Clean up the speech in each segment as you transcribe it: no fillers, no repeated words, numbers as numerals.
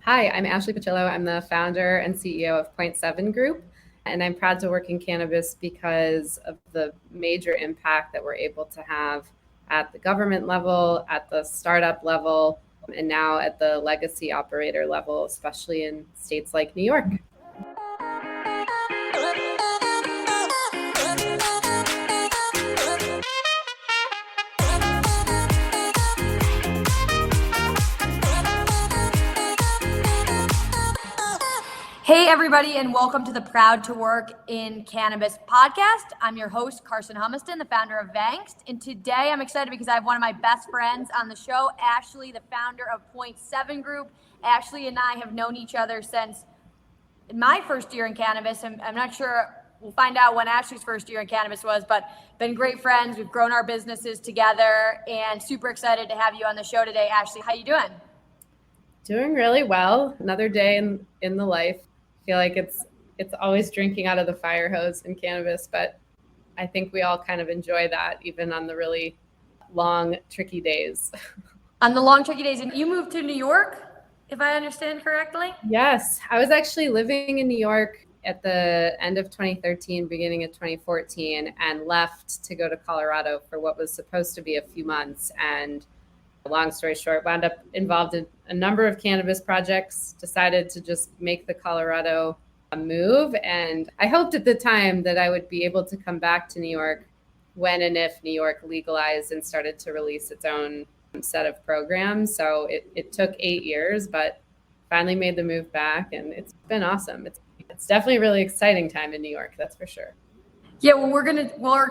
Hi, I'm Ashley Picillo. I'm the founder and CEO of Point Seven Group, and I'm proud to work in cannabis because of the major impact that we're able to have at the government level, at the startup level, and now at the legacy operator level, especially in states like New York. Hey, everybody, and welcome to the Proud to Work in Cannabis podcast. I'm your host, Jamie Humiston, the founder of Vangst. And today I'm excited because I have one of my best friends on the show, Ashley, the founder of Point Seven Group. Ashley and I have known each other since my first year in cannabis. And I'm not sure, we'll find out when Ashley's first year in cannabis was, but been great friends. We've grown our businesses together and super excited to have you on the show today. Ashley, how you doing? Doing really well. Another day in the life. I feel like it's always drinking out of the fire hose in cannabis, but I think we all kind of enjoy that even on the really long, tricky days. On the long, tricky days. And you moved to New York, if I understand correctly? Yes. I was actually living in New York at the end of 2013, beginning of 2014, and left to go to Colorado for what was supposed to be a few months. And long story short, wound up involved in a number of cannabis projects, decided to just make the Colorado move. And I hoped at the time that I would be able to come back to New York when and if New York legalized and started to release its own set of programs. So it took 8 years, but finally made the move back, and it's been awesome. It's definitely a really exciting time in New York, that's for sure. Yeah, well,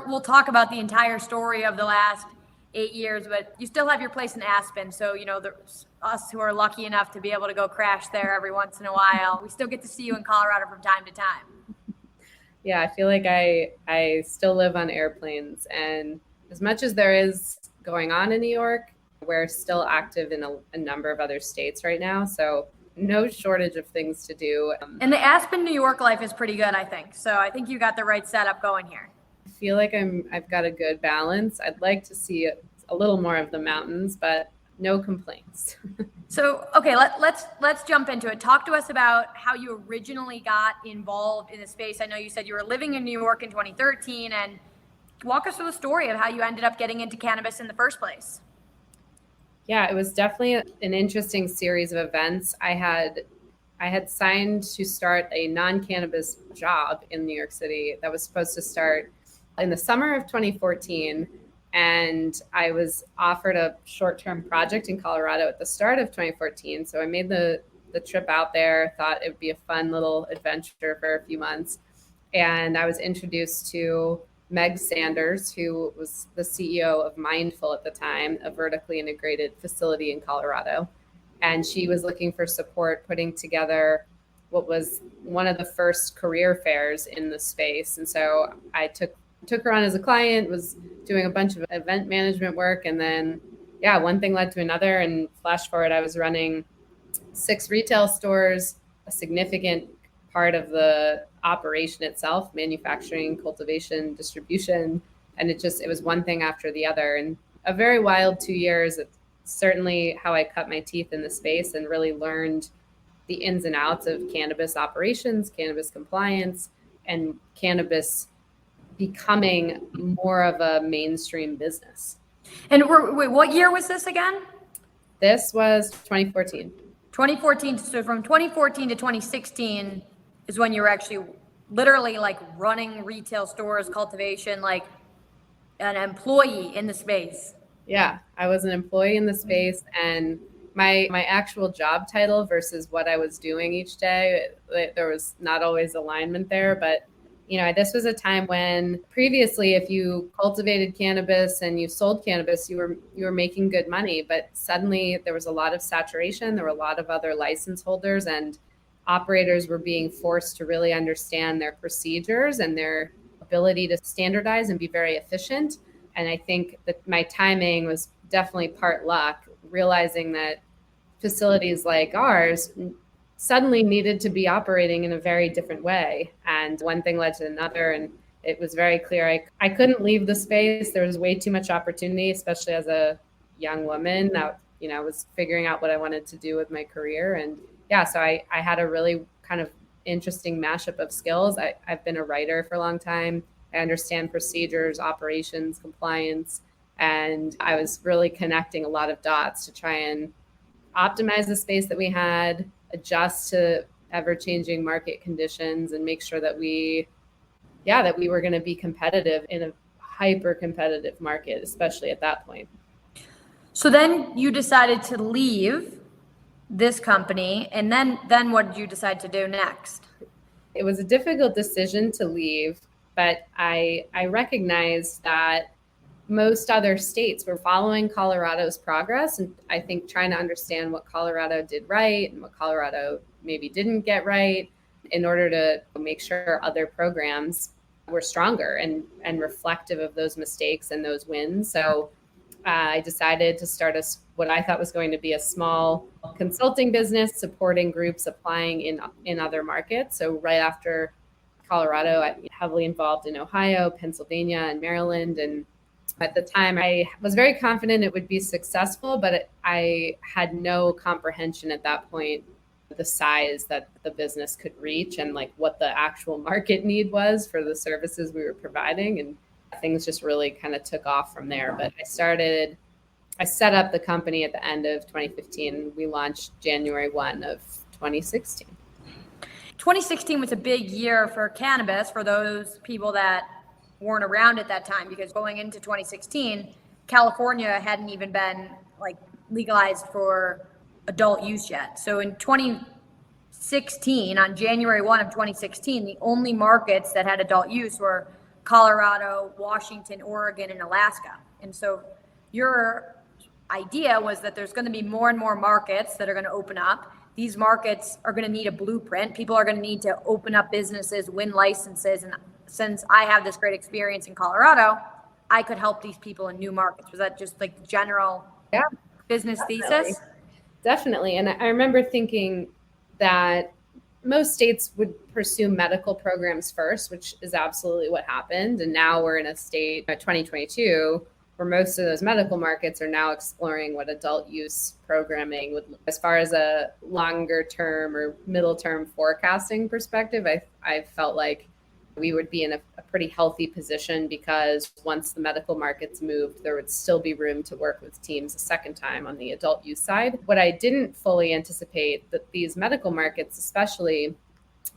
we'll talk about the entire story of the last 8 years, but you still have your place in Aspen. So, us who are lucky enough to be able to go crash there every once in a while, we still get to see you in Colorado from time to time. Yeah, I feel like I still live on airplanes, and as much as there is going on in New York, we're still active in a number of other states right now. So no shortage of things to do. And the Aspen, New York life is pretty good, I think. So I think you got the right setup going here. I feel like I've got a good balance. I'd like to see a little more of the mountains, but no complaints. So, okay, let's jump into it. Talk to us about how you originally got involved in the space. I know you said you were living in New York in 2013, and walk us through the story of how you ended up getting into cannabis in the first place. Yeah, it was definitely an interesting series of events. I had signed to start a non-cannabis job in New York City that was supposed to start in the summer of 2014. And I was offered a short-term project in Colorado at the start of 2014. So I made the trip out there, thought it would be a fun little adventure for a few months. And I was introduced to Meg Sanders, who was the CEO of Mindful at the time, a vertically integrated facility in Colorado. And she was looking for support putting together what was one of the first career fairs in the space. And so I took her on as a client, was doing a bunch of event management work. And then, one thing led to another. And flash forward, I was running 6 retail stores, a significant part of the operation itself, manufacturing, cultivation, distribution. And it was one thing after the other. And a very wild 2 years. It's certainly how I cut my teeth in the space and really learned the ins and outs of cannabis operations, cannabis compliance, and cannabis becoming more of a mainstream business. And wait, what year was this again? This was 2014. 2014. So from 2014 to 2016 is when you were actually literally like running retail stores, cultivation, like an employee in the space. Yeah, I was an employee in the space, and my actual job title versus what I was doing each day, there was not always alignment there. But this was a time when previously, if you cultivated cannabis and you sold cannabis, you were making good money. But suddenly there was a lot of saturation. There were a lot of other license holders, and operators were being forced to really understand their procedures and their ability to standardize and be very efficient. And I think that my timing was definitely part luck, realizing that facilities like ours suddenly needed to be operating in a very different way. And one thing led to another. And it was very clear I couldn't leave the space. There was way too much opportunity, especially as a young woman that, was figuring out what I wanted to do with my career. And so I had a really kind of interesting mashup of skills. I've been a writer for a long time. I understand procedures, operations, compliance, and I was really connecting a lot of dots to try and optimize the space that we had, adjust to ever-changing market conditions, and make sure that we were going to be competitive in a hyper competitive market, especially at that point. So then you decided to leave this company, and then what did you decide to do next? It was a difficult decision to leave, but I recognized that most other states were following Colorado's progress, and I think trying to understand what Colorado did right and what Colorado maybe didn't get right in order to make sure other programs were stronger and reflective of those mistakes and those wins. So I decided to start what I thought was going to be a small consulting business supporting groups applying in other markets. So right after Colorado, I was heavily involved in Ohio, Pennsylvania, and Maryland. And at the time, I was very confident it would be successful, but I had no comprehension at that point the size that the business could reach and like what the actual market need was for the services we were providing. And things just really kind of took off from there. But I set up the company at the end of 2015. We launched January 1 of 2016. 2016 was a big year for cannabis for those people that weren't around at that time, because going into 2016, California hadn't even been like legalized for adult use yet. So in 2016, on January 1 of 2016, the only markets that had adult use were Colorado, Washington, Oregon, and Alaska. And so your idea was that there's going to be more and more markets that are going to open up. These markets are going to need a blueprint. People are going to need to open up businesses, win licenses. And since I have this great experience in Colorado, I could help these people in new markets. Was that just like the general business thesis? Definitely. And I remember thinking that most states would pursue medical programs first, which is absolutely what happened. And now we're in a state, 2022, where most of those medical markets are now exploring what adult use programming would look. As far as a longer term or middle term forecasting perspective, I felt like we would be in a pretty healthy position, because once the medical markets moved, there would still be room to work with teams a second time on the adult use side. What I didn't fully anticipate, that these medical markets especially,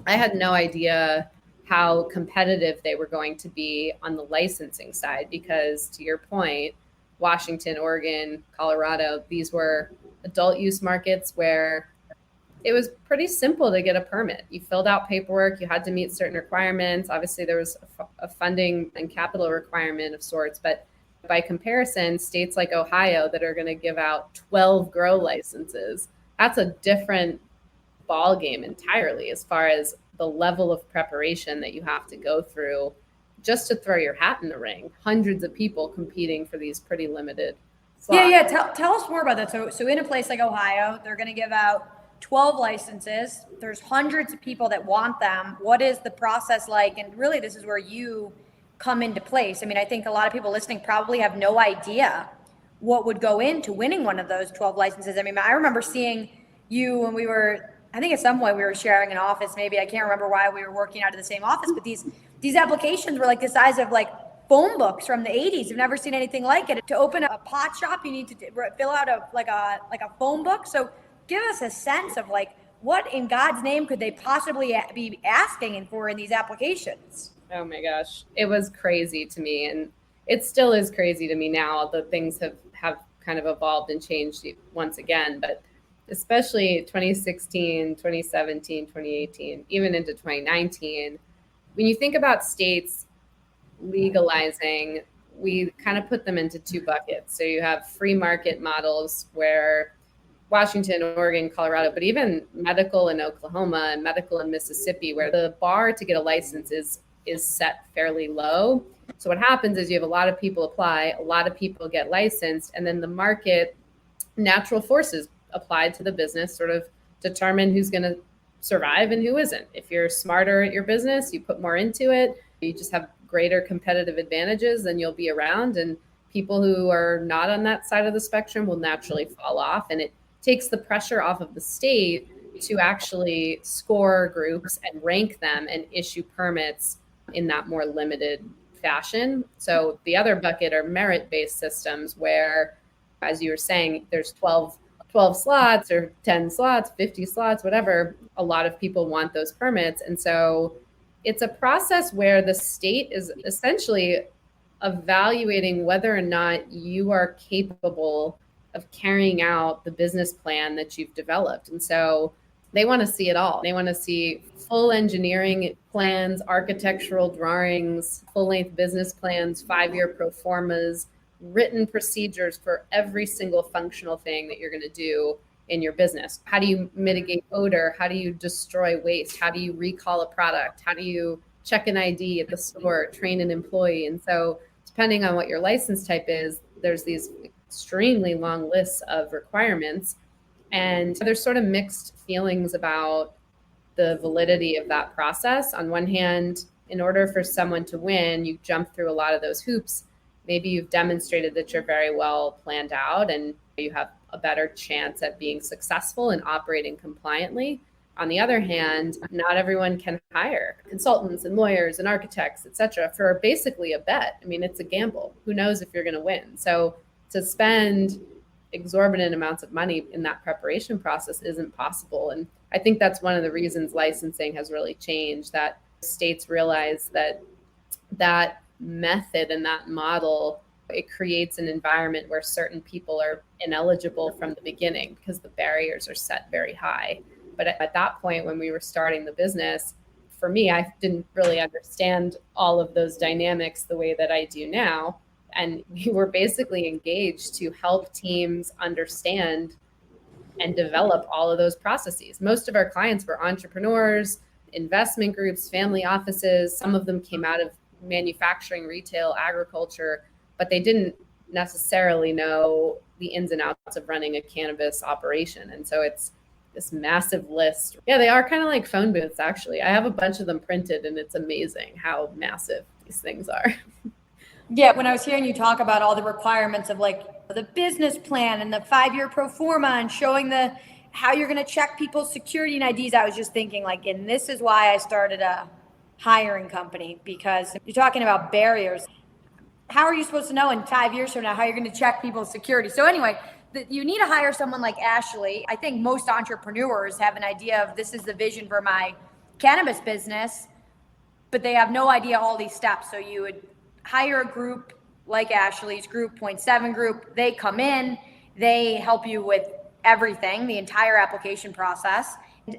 I had no idea how competitive they were going to be on the licensing side, because to your point, Washington, Oregon, Colorado, these were adult use markets where it was pretty simple to get a permit. You filled out paperwork, you had to meet certain requirements. Obviously, there was a funding and capital requirement of sorts, but by comparison, states like Ohio that are going to give out 12 grow licenses, that's a different ball game entirely as far as the level of preparation that you have to go through just to throw your hat in the ring. Hundreds of people competing for these pretty limited slots. Tell us more about that. So in a place like Ohio, they're going to give out 12 licenses. There's hundreds of people that want them. What is the process like? And really, this is where you come into place. I mean, I think a lot of people listening probably have no idea what would go into winning one of those 12 licenses. I mean, I remember seeing you when we were, I think at some point we were sharing an office, maybe. I can't remember why we were working out of the same office, but these applications were like the size of like phone books from the 80s. I've never seen anything like it. To open a pot shop, you need to fill out a phone book. So give us a sense of like, what in God's name could they possibly be asking for in these applications? Oh my gosh. It was crazy to me. And it still is crazy to me now, although things have kind of evolved and changed once again. But especially 2016, 2017, 2018, even into 2019, when you think about states legalizing, we kind of put them into two buckets. So you have free market models where Washington, Oregon, Colorado, but even medical in Oklahoma and medical in Mississippi, where the bar to get a license is set fairly low. So what happens is you have a lot of people apply, a lot of people get licensed, and then the market, natural forces applied to the business sort of determine who's going to survive and who isn't. If you're smarter at your business, you put more into it, you just have greater competitive advantages, then you'll be around, and people who are not on that side of the spectrum will naturally fall off. And it takes the pressure off of the state to actually score groups and rank them and issue permits in that more limited fashion. So the other bucket are merit-based systems where, as you were saying, there's 12 slots or 10 slots, 50 slots, whatever. A lot of people want those permits. And so it's a process where the state is essentially evaluating whether or not you are capable of carrying out the business plan that you've developed. And so they want to see it all. They want to see full engineering plans, architectural drawings, full-length business plans, 5-year pro formas, written procedures for every single functional thing that you're going to do in your business. How do you mitigate odor? How do you destroy waste? How do you recall a product? How do you check an ID at the store, train an employee? And so depending on what your license type is, there's these extremely long lists of requirements. And there's sort of mixed feelings about the validity of that process. On one hand, in order for someone to win, you jump through a lot of those hoops. Maybe you've demonstrated that you're very well planned out and you have a better chance at being successful and operating compliantly. On the other hand, not everyone can hire consultants and lawyers and architects, et cetera, for basically a bet. I mean, it's a gamble. Who knows if you're going to win? So to spend exorbitant amounts of money in that preparation process isn't possible. And I think that's one of the reasons licensing has really changed, that states realize that that method and that model, it creates an environment where certain people are ineligible from the beginning because the barriers are set very high. But at that point, when we were starting the business, for me, I didn't really understand all of those dynamics the way that I do now. And we were basically engaged to help teams understand and develop all of those processes. Most of our clients were entrepreneurs, investment groups, family offices. Some of them came out of manufacturing, retail, agriculture, but they didn't necessarily know the ins and outs of running a cannabis operation. And so it's this massive list. Yeah, they are kind of like phone booths, actually. I have a bunch of them printed, and it's amazing how massive these things are. Yeah, when I was hearing you talk about all the requirements of like the business plan and the 5-year pro forma and showing how you're going to check people's security and IDs, I was just thinking like, and this is why I started a hiring company, because you're talking about barriers. How are you supposed to know in 5 years from now how you're going to check people's security? So anyway, you need to hire someone like Ashley. I think most entrepreneurs have an idea of this is the vision for my cannabis business, but they have no idea all these steps. So you would hire a group like Ashley's group, Point 7 group. They come in, they help you with everything, the entire application process.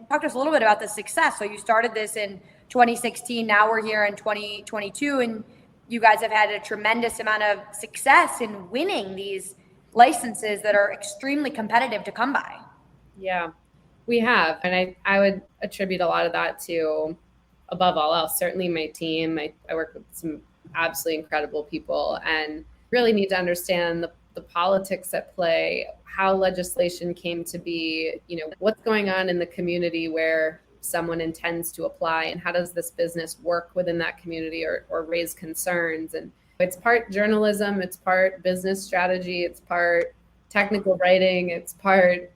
Talk to us a little bit about the success. So you started this in 2016. Now we're here in 2022, and you guys have had a tremendous amount of success in winning these licenses that are extremely competitive to come by. Yeah, we have. And I would attribute a lot of that to, above all else, certainly my team. I work with some absolutely incredible people and really need to understand the politics at play, how legislation came to be, what's going on in the community where someone intends to apply, and how does this business work within that community or raise concerns. And it's part journalism, it's part business strategy, it's part technical writing, it's part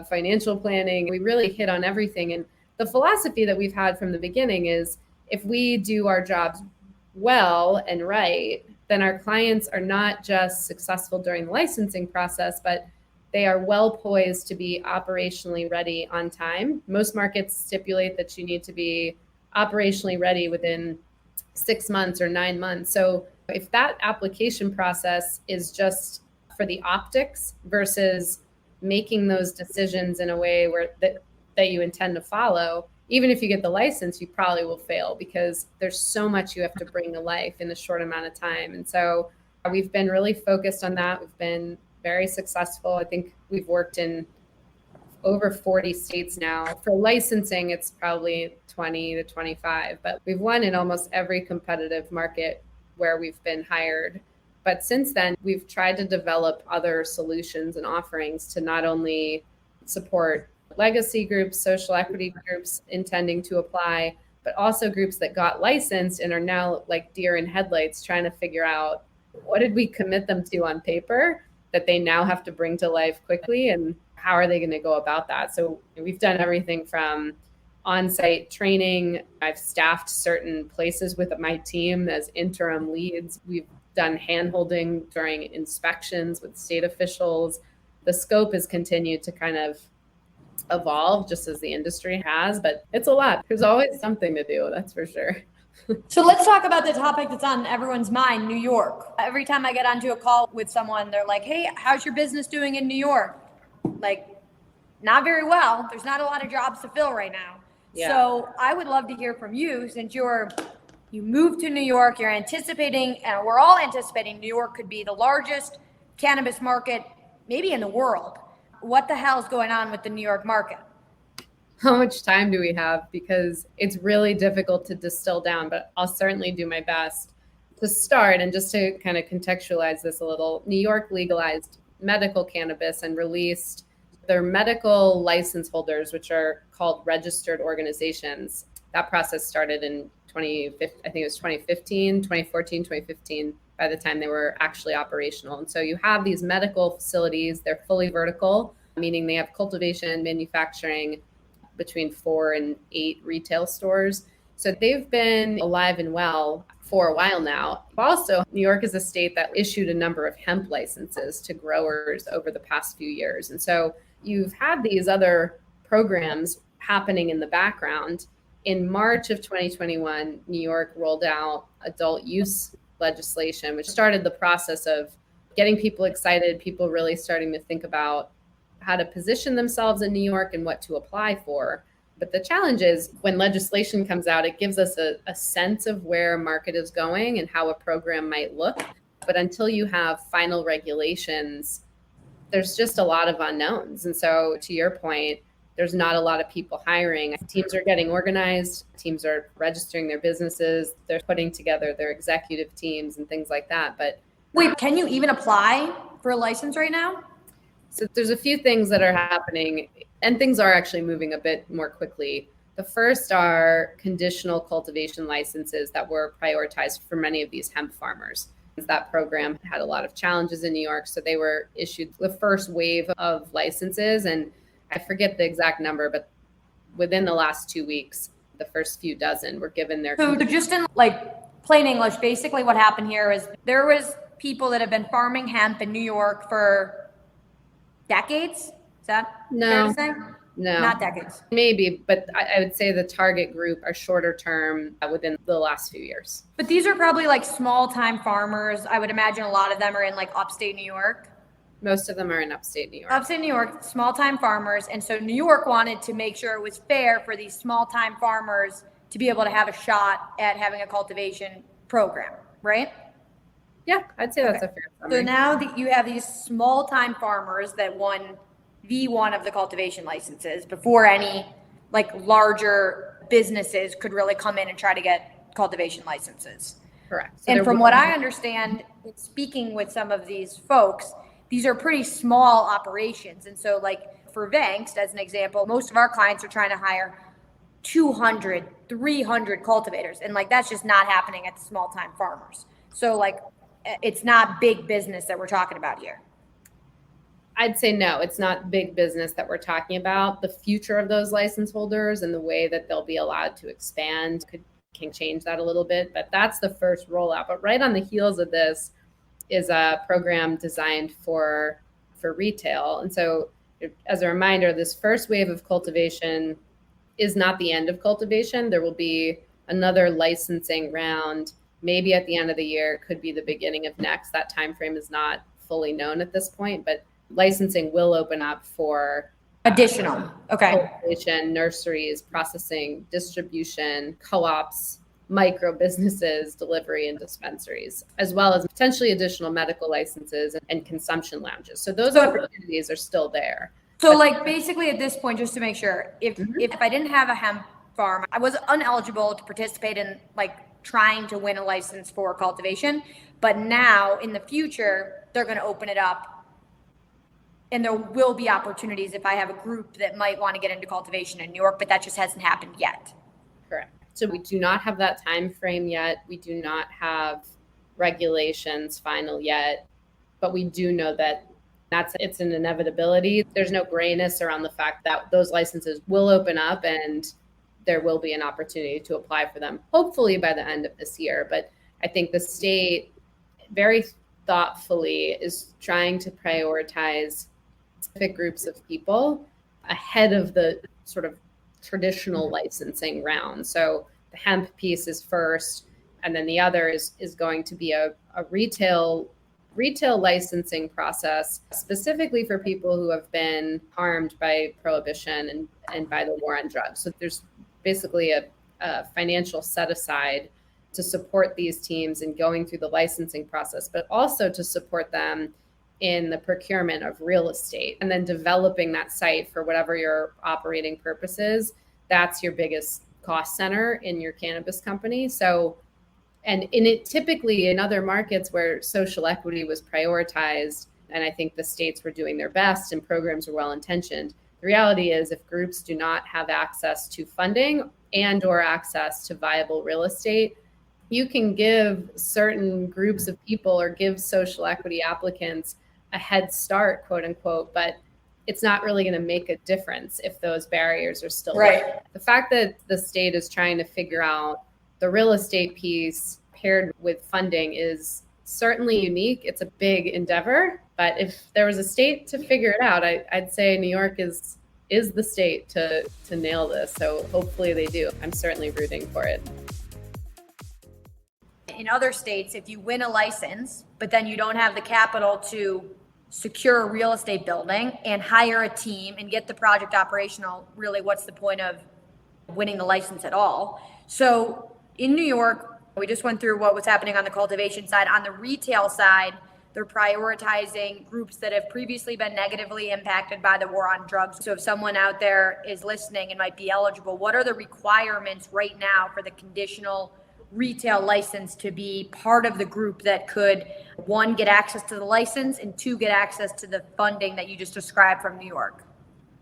financial planning. We really hit on everything. And the philosophy that we've had from the beginning is if we do our jobs well and right, then our clients are not just successful during the licensing process, but they are well poised to be operationally ready on time. Most markets stipulate that you need to be operationally ready within 6 months or 9 months. So if that application process is just for the optics versus making those decisions in a way where that you intend to follow, even if you get the license, you probably will fail because there's so much you have to bring to life in a short amount of time. And so we've been really focused on that. We've been very successful. I think we've worked in over 40 states now. For licensing, it's probably 20 to 25, but we've won in almost every competitive market where we've been hired. But since then, we've tried to develop other solutions and offerings to not only support legacy groups, social equity groups intending to apply, but also groups that got licensed and are now like deer in headlights trying to figure out what did we commit them to on paper that they now have to bring to life quickly. And how are they going to go about that? So we've done everything from on-site training. I've staffed certain places with my team as interim leads. We've done hand-holding during inspections with state officials. The scope has continued to kind of evolve just as the industry has, but it's a lot. There's always something to do, that's for sure. So let's talk about the topic that's on everyone's mind, New York. Every time I get onto a call with someone, they're like, hey, how's your business doing in New York? Like, not very well. There's not a lot of jobs to fill right now. Yeah. So I would love to hear from you, since you moved to New York, you're anticipating, and we're all anticipating New York could be the largest cannabis market maybe in the world. What the hell is going on with the New York market? How much time do we have? Because it's really difficult to distill down, but I'll certainly do my best to start. And just to kind of contextualize this a little, New York legalized medical cannabis and released their medical license holders, which are called registered organizations. That process started in 2015, 2015, by the time they were actually operational. And so you have these medical facilities, they're fully vertical, meaning they have cultivation, manufacturing, between 4 and 8 retail stores. So they've been alive and well for a while now. Also, New York is a state that issued a number of hemp licenses to growers over the past few years. And so you've had these other programs happening in the background. In March of 2021, New York rolled out adult use legislation, which started the process of getting people excited, people really starting to think about how to position themselves in New York and what to apply for. But the challenge is when legislation comes out, it gives us a sense of where a market is going and how a program might look. But until you have final regulations, there's just a lot of unknowns. And so to your point, there's not a lot of people hiring. Teams are getting organized. Teams are registering their businesses. They're putting together their executive teams and things like that. But wait, can you even apply for a license right now? So there's a few things that are happening, and things are actually moving a bit more quickly. The first are conditional cultivation licenses that were prioritized for many of these hemp farmers. That program had a lot of challenges in New York, so they were issued the first wave of licenses, and I forget the exact number, but within the last 2 weeks, the first few dozen were given their. So just in like plain English, basically what happened here is there was people that have been farming hemp in New York for decades? Is that fair to say? No, not decades. Maybe, but I would say the target group are shorter term within the last few years. But these are probably like small time farmers. I would imagine a lot of them are in like upstate New York. Most of them are in upstate New York. Upstate New York, small time farmers. And so New York wanted to make sure it was fair for these small time farmers to be able to have a shot at having a cultivation program, right? Yeah, I'd say that's a fair summary. So now that you have these small time farmers that won V1 of the cultivation licenses before any like larger businesses could really come in and try to get cultivation licenses. Correct. So and from what I understand, speaking with some of these folks, these are pretty small operations. And so like for Vangst, as an example, most of our clients are trying to hire 200, 300 cultivators. And like, that's just not happening at the small time farmers. So like, it's not big business that we're talking about here. I'd say no, it's not big business that we're talking about. The future of those license holders and the way that they'll be allowed to expand can change that a little bit, but that's the first rollout. But right on the heels of this is a program designed for retail. And so as a reminder, this first wave of cultivation is not the end of cultivation. There will be another licensing round, maybe at the end of the year, could be the beginning of next. That time frame is not fully known at this point, but licensing will open up for additional cultivation, nurseries, processing, distribution, co-ops, micro businesses, delivery, and dispensaries, as well as potentially additional medical licenses and consumption lounges. So those opportunities are still there. So like basically at this point, just to make sure, if I didn't have a hemp farm, I was ineligible to participate in like trying to win a license for cultivation. But now in the future, they're going to open it up. And there will be opportunities if I have a group that might want to get into cultivation in New York, but that just hasn't happened yet. Correct. So we do not have that time frame yet. We do not have regulations final yet, but we do know that It's an inevitability. There's no grayness around the fact that those licenses will open up and there will be an opportunity to apply for them, hopefully by the end of this year. But I think the state very thoughtfully is trying to prioritize specific groups of people ahead of the sort of traditional licensing round. So the hemp piece is first, and then the other is going to be a retail licensing process specifically for people who have been harmed by prohibition and by the war on drugs. So there's basically a financial set aside to support these teams in going through the licensing process, but also to support them in the procurement of real estate and then developing that site for whatever your operating purpose is. That's your biggest cost center in your cannabis company. So, and in it typically in other markets where social equity was prioritized, and I think the states were doing their best and programs were well intentioned. The reality is if groups do not have access to funding and or access to viable real estate, you can give certain groups of people or give social equity applicants a head start, quote unquote, but it's not really going to make a difference if those barriers are still there. The fact that the state is trying to figure out the real estate piece paired with funding is certainly unique. It's a big endeavor, but if there was a state to figure it out, I'd say New York is the state to nail this. So hopefully they do. I'm certainly rooting for it. In other states, if you win a license, but then you don't have the capital to secure a real estate building and hire a team and get the project operational, really, what's the point of winning the license at all? So in New York, we just went through what was happening on the cultivation side. On the retail side, they're prioritizing groups that have previously been negatively impacted by the war on drugs. So if someone out there is listening and might be eligible, what are the requirements right now for the conditional retail license to be part of the group that could, one, get access to the license, and two, get access to the funding that you just described from New York?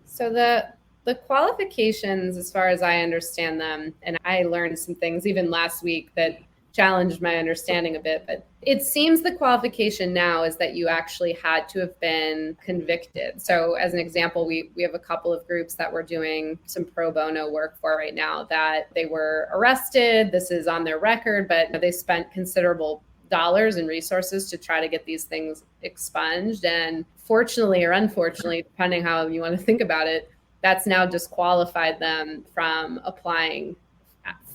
So the qualifications, as far as I understand them, and I learned some things even last week that challenged my understanding a bit, but it seems the qualification now is that you actually had to have been convicted. So as an example, we have a couple of groups that we're doing some pro bono work for right now that they were arrested. This is on their record, but they spent considerable dollars and resources to try to get these things expunged. And fortunately or unfortunately, depending how you want to think about it, that's now disqualified them from applying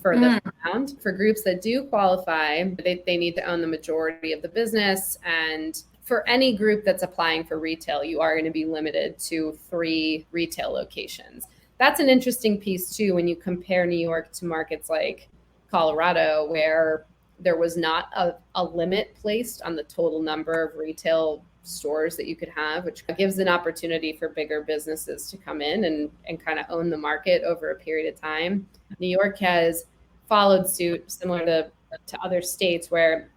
for the round. For groups that do qualify, they need to own the majority of the business. And for any group that's applying for retail, you are going to be limited to 3 retail locations. That's an interesting piece too, when you compare New York to markets like Colorado, where there was not a limit placed on the total number of retail stores that you could have, which gives an opportunity for bigger businesses to come in and kind of own the market over a period of time. New York has followed suit similar to other states where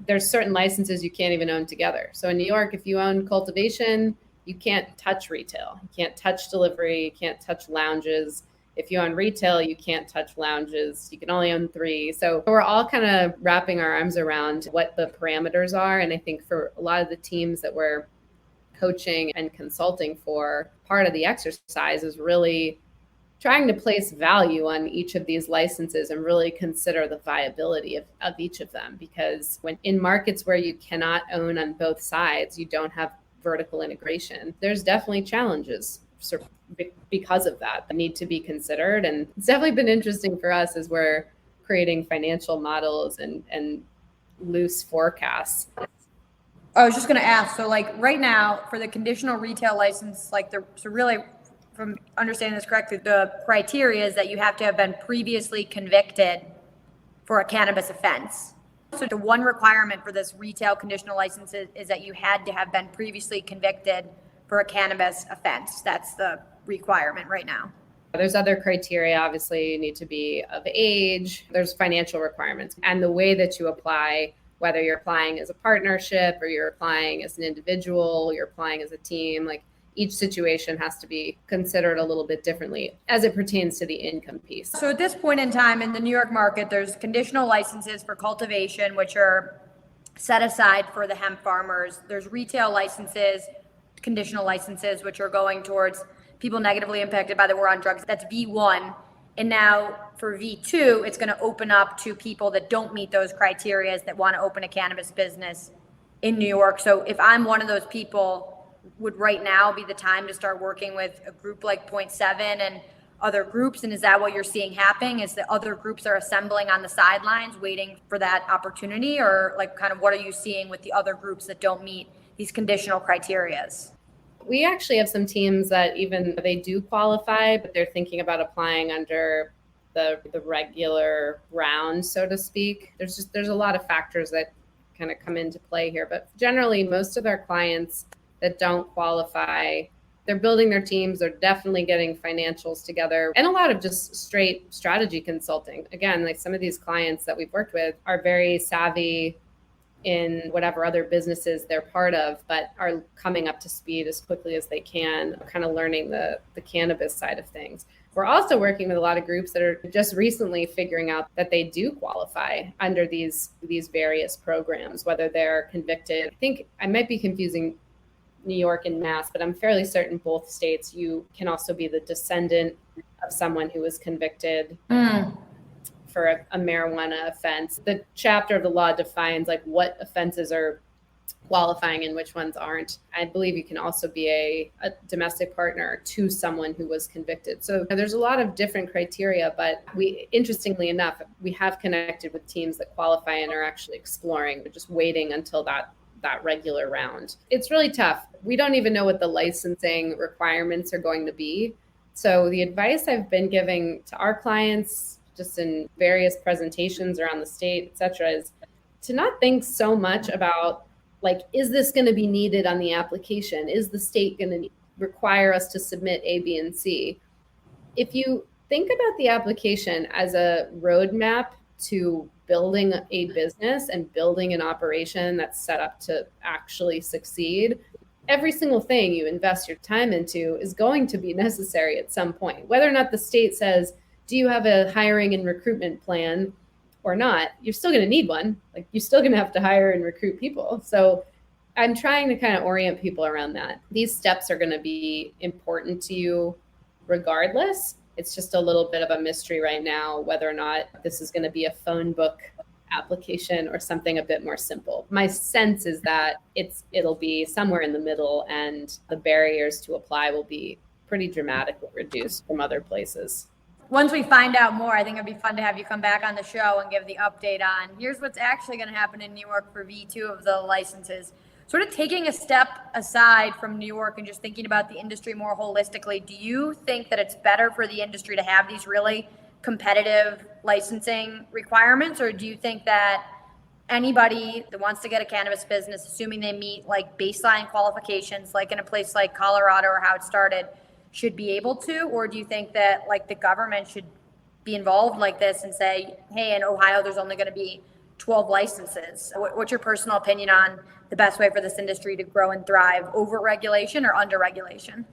there's certain licenses you can't even own together. So in New York, if you own cultivation, you can't touch retail. You can't touch delivery. You can't touch lounges. If you own retail, you can't touch lounges. You can only own 3. So we're all kind of wrapping our arms around what the parameters are. And I think for a lot of the teams that we're coaching and consulting for, part of the exercise is really trying to place value on each of these licenses and really consider the viability of each of them. Because when in markets where you cannot own on both sides, you don't have vertical integration, there's definitely challenges because of that need to be considered. And it's definitely been interesting for us as we're creating financial models and loose forecasts. I was just going to ask, so like right now for the conditional retail license, so really, from understanding this correctly, the criteria is that you have to have been previously convicted for a cannabis offense. So the one requirement for this retail conditional license is that you had to have been previously convicted for a cannabis offense. That's the requirement right now. There's other criteria. Obviously, you need to be of age. There's financial requirements. And the way that you apply, whether you're applying as a partnership or you're applying as an individual, you're applying as a team, like each situation has to be considered a little bit differently as it pertains to the income piece. So at this point in time in the New York market, there's conditional licenses for cultivation, which are set aside for the hemp farmers. There's retail licenses conditional licenses, which are going towards people negatively impacted by the war on drugs. That's V1. And now for V2, it's going to open up to people that don't meet those criteria that want to open a cannabis business in New York. So if I'm one of those people, would right now be the time to start working with a group like Point 7 and other groups? And is that what you're seeing happening? Is that other groups are assembling on the sidelines waiting for that opportunity? Or like kind of what are you seeing with the other groups that don't meet these conditional criterias? We actually have some teams that even they do qualify, but they're thinking about applying under the regular round, so to speak. There's a lot of factors that kind of come into play here, but generally most of our clients that don't qualify, they're building their teams, they're definitely getting financials together, and a lot of just straight strategy consulting. Again, like some of these clients that we've worked with are very savvy in whatever other businesses they're part of, but are coming up to speed as quickly as they can, kind of learning the cannabis side of things. We're also working with a lot of groups that are just recently figuring out that they do qualify under these various programs, whether they're convicted. I think I might be confusing New York and Mass, but I'm fairly certain both states, you can also be the descendant of someone who was convicted for a marijuana offense. The chapter of the law defines like what offenses are qualifying and which ones aren't. I believe you can also be a domestic partner to someone who was convicted. So there's a lot of different criteria, but interestingly enough, we have connected with teams that qualify and are actually exploring. We're just waiting until that regular round. It's really tough. We don't even know what the licensing requirements are going to be. So the advice I've been giving to our clients, just in various presentations around the state, et cetera, is to not think so much about like, is this going to be needed on the application? Is the state going to require us to submit A, B, and C? If you think about the application as a roadmap to building a business and building an operation that's set up to actually succeed, every single thing you invest your time into is going to be necessary at some point. Whether or not the state says, do you have a hiring and recruitment plan or not, you're still going to need one. Like you're still going to have to hire and recruit people. So I'm trying to kind of orient people around that. These steps are going to be important to you regardless. It's just a little bit of a mystery right now whether or not this is going to be a phone book application or something a bit more simple. My sense is that it'll be somewhere in the middle, and the barriers to apply will be pretty dramatically reduced from other places. Once we find out more, I think it'd be fun to have you come back on the show and give the update on here's what's actually going to happen in New York for V2 of the licenses. Sort of taking a step aside from New York and just thinking about the industry more holistically, do you think that it's better for the industry to have these really competitive licensing requirements, or do you think that anybody that wants to get a cannabis business, assuming they meet like baseline qualifications, like in a place like Colorado or how it started, should be able to? Or do you think that like the government should be involved like this and say, hey, in Ohio, there's only going to be 12 licenses? What's your personal opinion on the best way for this industry to grow and thrive, over regulation or under regulation?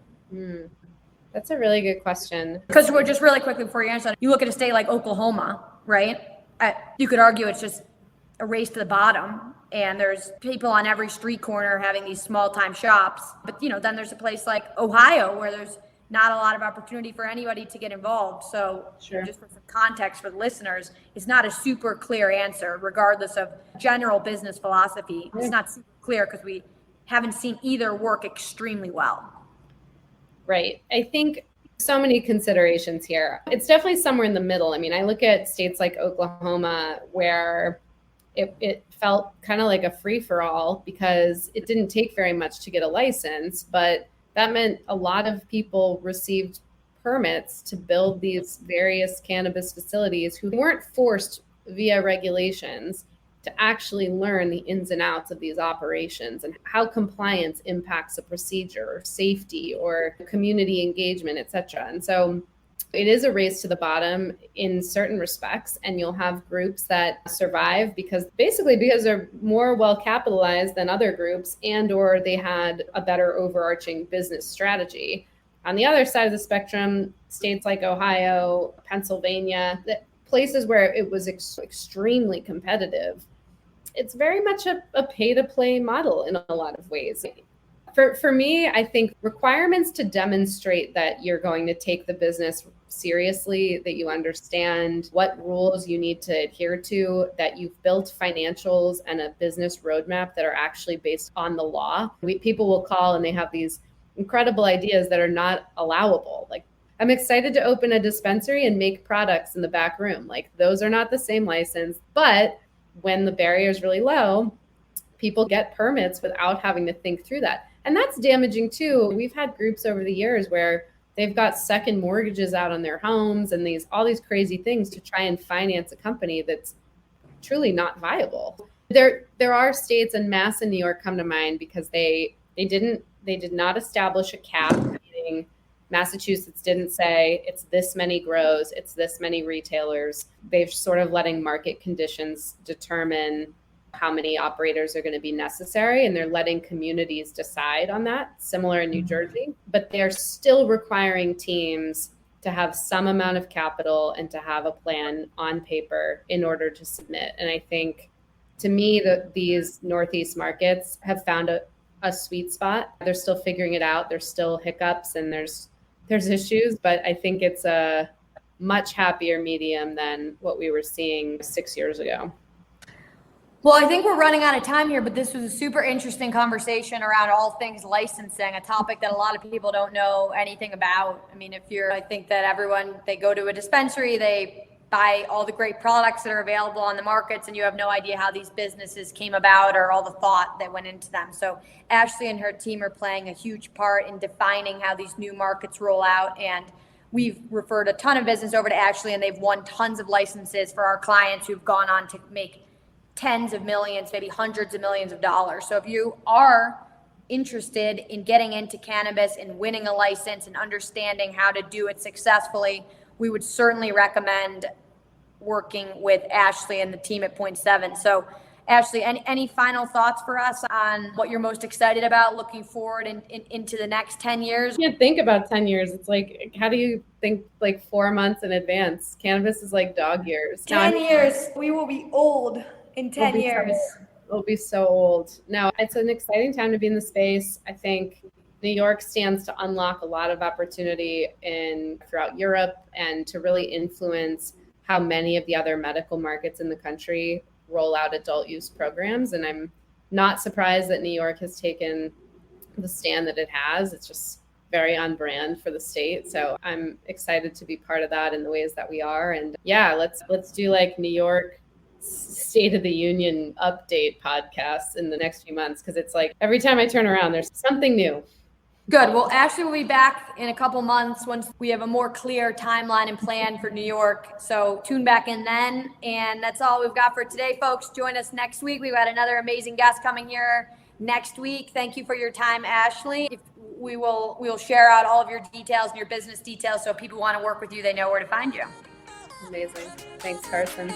That's a really good question. Because we're just really quickly before you answer, you look at a state like Oklahoma, right? You could argue it's just a race to the bottom, and there's people on every street corner having these small time shops. But then there's a place like Ohio where there's not a lot of opportunity for anybody to get involved. So Sure. Just for some context for the listeners, it's not a super clear answer, regardless of general business philosophy. It's not super clear because we haven't seen either work extremely well. Right. I think so many considerations here. It's definitely somewhere in the middle. I mean, I look at states like Oklahoma where it felt kind of like a free-for-all because it didn't take very much to get a license, but that meant a lot of people received permits to build these various cannabis facilities who weren't forced via regulations to actually learn the ins and outs of these operations and how compliance impacts a procedure or safety or community engagement, et cetera. And so it is a race to the bottom in certain respects, and you'll have groups that survive because they're more well capitalized than other groups, and or they had a better overarching business strategy. On the other side of the spectrum, states like Ohio, Pennsylvania, places where it was extremely competitive, it's very much a pay-to-play model in a lot of ways. For me, I think requirements to demonstrate that you're going to take the business seriously, that you understand what rules you need to adhere to, that you've built financials and a business roadmap that are actually based on the law. People will call and they have these incredible ideas that are not allowable. Like, I'm excited to open a dispensary and make products in the back room. Like, those are not the same license, but when the barrier is really low, people get permits without having to think through that. And that's damaging too. We've had groups over the years where they've got second mortgages out on their homes and all these crazy things to try and finance a company that's truly not viable. There are states, and Mass and New York come to mind because they did not establish a cap, meaning Massachusetts didn't say it's this many grows, it's this many retailers. They're sort of letting market conditions determine how many operators are going to be necessary, and they're letting communities decide on that, similar in New Jersey. But they're still requiring teams to have some amount of capital and to have a plan on paper in order to submit. And I think, to me, these Northeast markets have found a sweet spot. They're still figuring it out. There's still hiccups and there's issues, but I think it's a much happier medium than what we were seeing 6 years ago. Well, I think we're running out of time here, but this was a super interesting conversation around all things licensing, a topic that a lot of people don't know anything about. I mean, I think that they go to a dispensary, they buy all the great products that are available on the markets, and you have no idea how these businesses came about or all the thought that went into them. So Ashley and her team are playing a huge part in defining how these new markets roll out. And we've referred a ton of business over to Ashley, and they've won tons of licenses for our clients who've gone on to make tens of millions, maybe hundreds of millions of dollars. So if you are interested in getting into cannabis and winning a license and understanding how to do it successfully, we would certainly recommend working with Ashley and the team at Point 7. So Ashley, any final thoughts for us on what you're most excited about looking forward into the next 10 years? You can't think about 10 years. It's like, how do you think like 4 months in advance? Cannabis is like dog years. 10 years, we will be old in 10 years. We'll be so old. No, it's an exciting time to be in the space. I think New York stands to unlock a lot of opportunity throughout Europe and to really influence how many of the other medical markets in the country roll out adult use programs. And I'm not surprised that New York has taken the stand that it has. It's just very on brand for the state. So I'm excited to be part of that in the ways that we are. And yeah, let's do like New York State of the Union update podcasts in the next few months, because it's like every time I turn around, there's something new. Good. Well, Ashley will be back in a couple months once we have a more clear timeline and plan for New York. So tune back in then. And that's all we've got for today, folks. Join us next week. We've got another amazing guest coming here next week. Thank you for your time, Ashley. We'll share out all of your details and your business details, so if people want to work with you, they know where to find you. Amazing. Thanks, Carson.